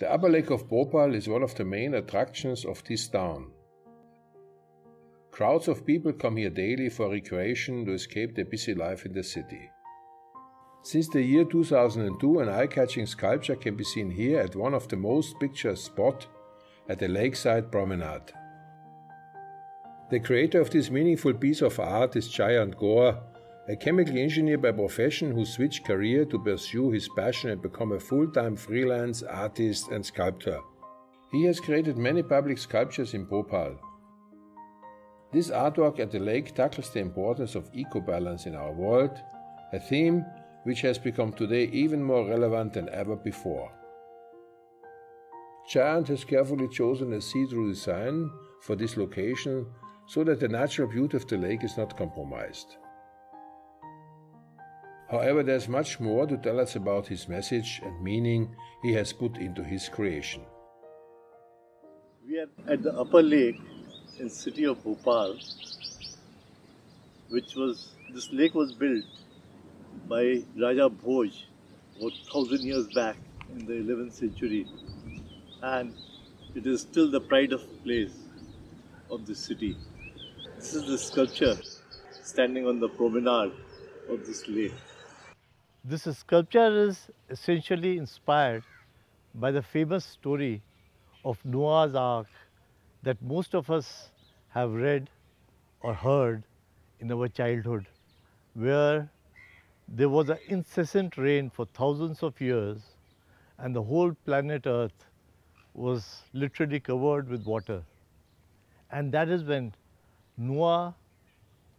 The upper lake of Bhopal is one of the main attractions of this town. Crowds of people come here daily for recreation to escape the busy life in the city. Since the year 2002, an eye-catching sculpture can be seen here at one of the most picturesque spots at the lakeside promenade. The creator of this meaningful piece of art is Jayant Gaur, a chemical engineer by profession who switched career to pursue his passion and become a full-time freelance artist and sculptor. He has created many public sculptures in Bhopal. This artwork at the lake tackles the importance of eco-balance in our world, a theme which has become today even more relevant than ever before. Jayant has carefully chosen a see-through design for this location so that the natural beauty of the lake is not compromised. However, there is much more to tell us about his message and meaning he has put into his creation. We are at the upper lake in the city of Bhopal, this lake was built by Raja Bhoj about 1000 years back in the 11th century, and it is still the pride of place of the city. This is the sculpture standing on the promenade of this lake. This sculpture is essentially inspired by the famous story of Noah's Ark that most of us have read or heard in our childhood, where there was an incessant rain for thousands of years and the whole planet Earth was literally covered with water. And that is when Noah,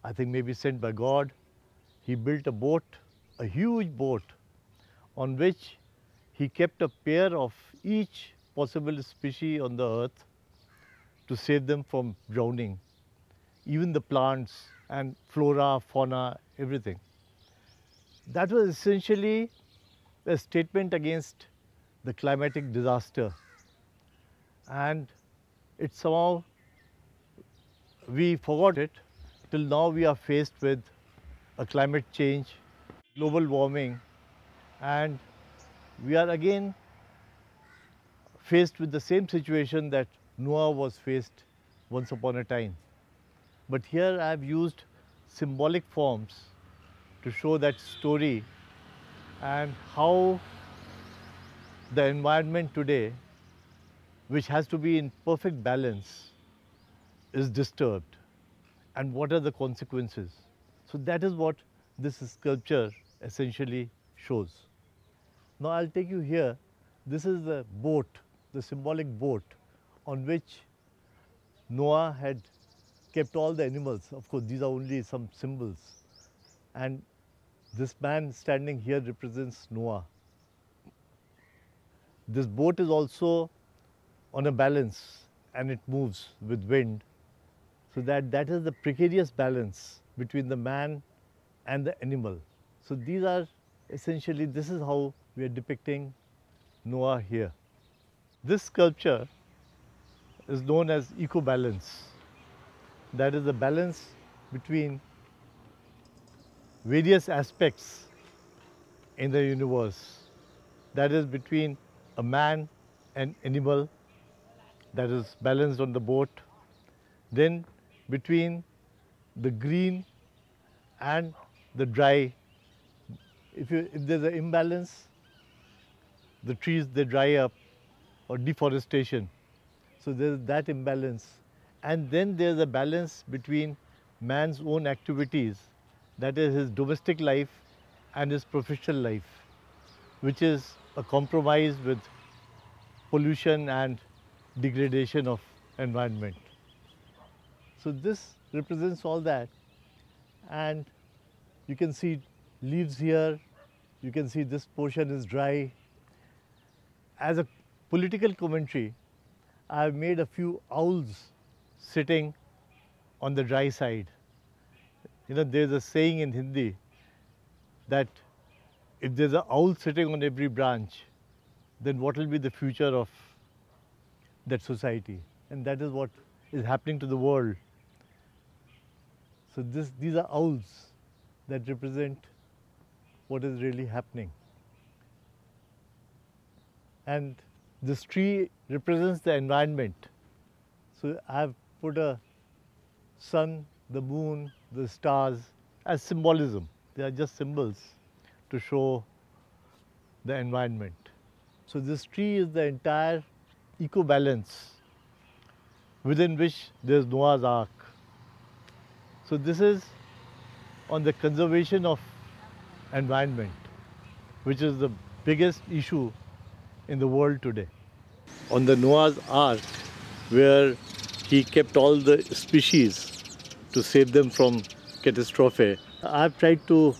I think maybe sent by God, he built a boat, a huge boat, on which he kept a pair of each possible species on the earth to save them from drowning, even the plants and flora, fauna, everything. That was essentially a statement against the climatic disaster, and it somehow, we forgot it till now. We are faced with a climate change, global warming, and we are again faced with the same situation that Noah was faced once upon a time. But here I have used symbolic forms to show that story and how the environment today, which has to be in perfect balance, is disturbed, and what are the consequences. So that is what this sculpture essentially shows. Now I'll take you here. This is the boat, the symbolic boat on which Noah had kept all the animals. Of course, these are only some symbols. And this man standing here represents Noah. This boat is also on a balance and it moves with wind. So that is the precarious balance between the man and the animal. So these are essentially, this is how we are depicting Noah here. This sculpture is known as eco-balance. That is the balance between various aspects in the universe. That is between a man and animal, that is balanced on the boat. Then between the green and the dry. If there's an imbalance, the trees, they dry up, or deforestation. So there's that imbalance. And then there's a balance between man's own activities, that is his domestic life and his professional life, which is a compromise with pollution and degradation of environment. So this represents all that, and you can see leaves here, you can see this portion is dry. As a political commentary, I have made a few owls sitting on the dry side. You know, there's a saying in Hindi that if there's an owl sitting on every branch, then what will be the future of that society? And that is what is happening to the world. So these are owls that represent what is really happening. And This tree represents the environment. So I have put a sun, the moon, the stars as symbolism. They are just symbols to show the environment. So this tree is the entire eco-balance within which there is Noah's Ark. So this is on the conservation of environment, which is the biggest issue in the world today. On the Noah's Ark, where he kept all the species to save them from catastrophe, I've tried to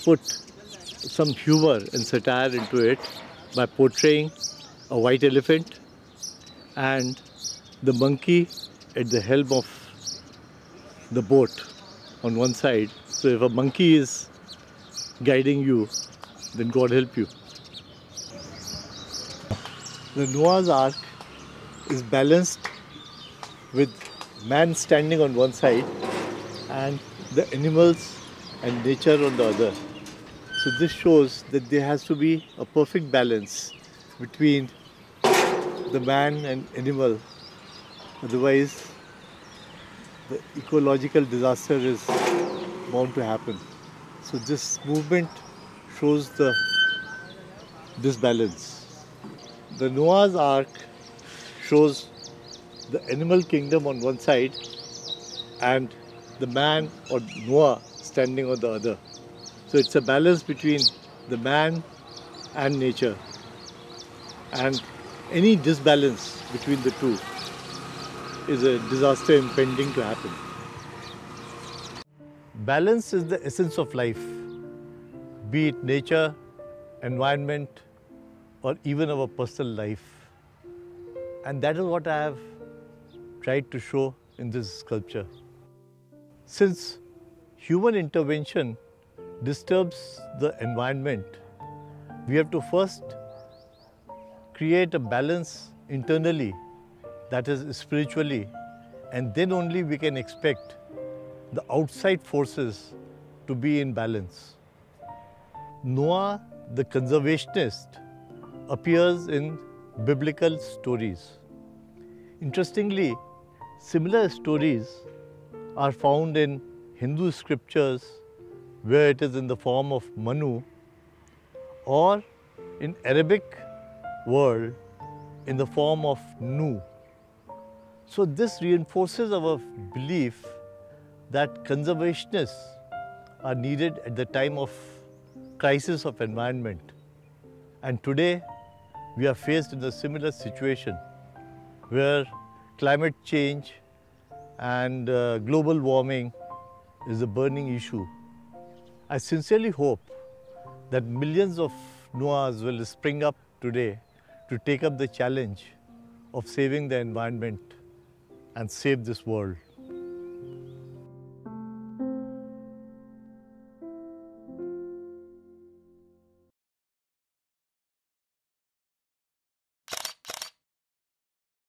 put some humor and satire into it by portraying a white elephant and the monkey at the helm of the boat on one side. So if a monkey is guiding you, then God help you. The Noah's Ark is balanced with man standing on one side and the animals and nature on the other. So this shows that there has to be a perfect balance between the man and animal. Otherwise, the ecological disaster is bound to happen. So this movement shows this balance. The Noah's Ark shows the animal kingdom on one side and the man or Noah standing on the other. So it's a balance between the man and nature. And any disbalance between the two is a disaster impending to happen. Balance is the essence of life, be it nature, environment, or even our personal life. And that is what I have tried to show in this sculpture. Since human intervention disturbs the environment, we have to first create a balance internally, that is spiritually, and then only we can expect the outside forces to be in balance. Noah, the conservationist, appears in biblical stories. Interestingly, similar stories are found in Hindu scriptures, where it is in the form of Manu, or in Arabic world in the form of Nu. So this reinforces our belief that conservationists are needed at the time of crisis of environment. And today we are faced in a similar situation where climate change and global warming is a burning issue. I sincerely hope that millions of Noahs will spring up today to take up the challenge of saving the environment and save this world.